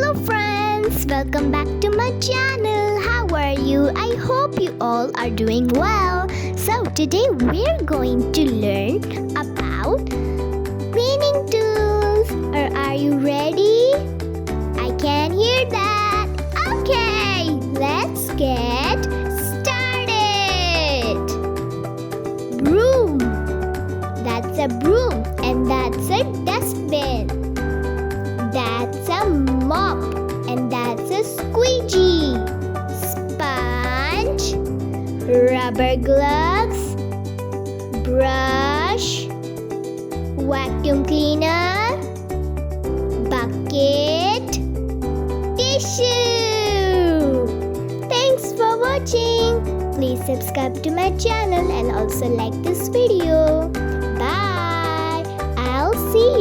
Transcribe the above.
Hello friends, welcome back to my channel. How are you? I hope you all are doing well. So today we're going to learn about cleaning tools. Are you ready? I can hear that. Okay, let's get started. Broom. That's a broom and that's a dustbin. That's a mop and that's a squeegee. Sponge, rubber gloves, brush, vacuum cleaner, bucket, tissue. Thanks for watching. Please subscribe to my channel and also like this video. Bye. I'll see you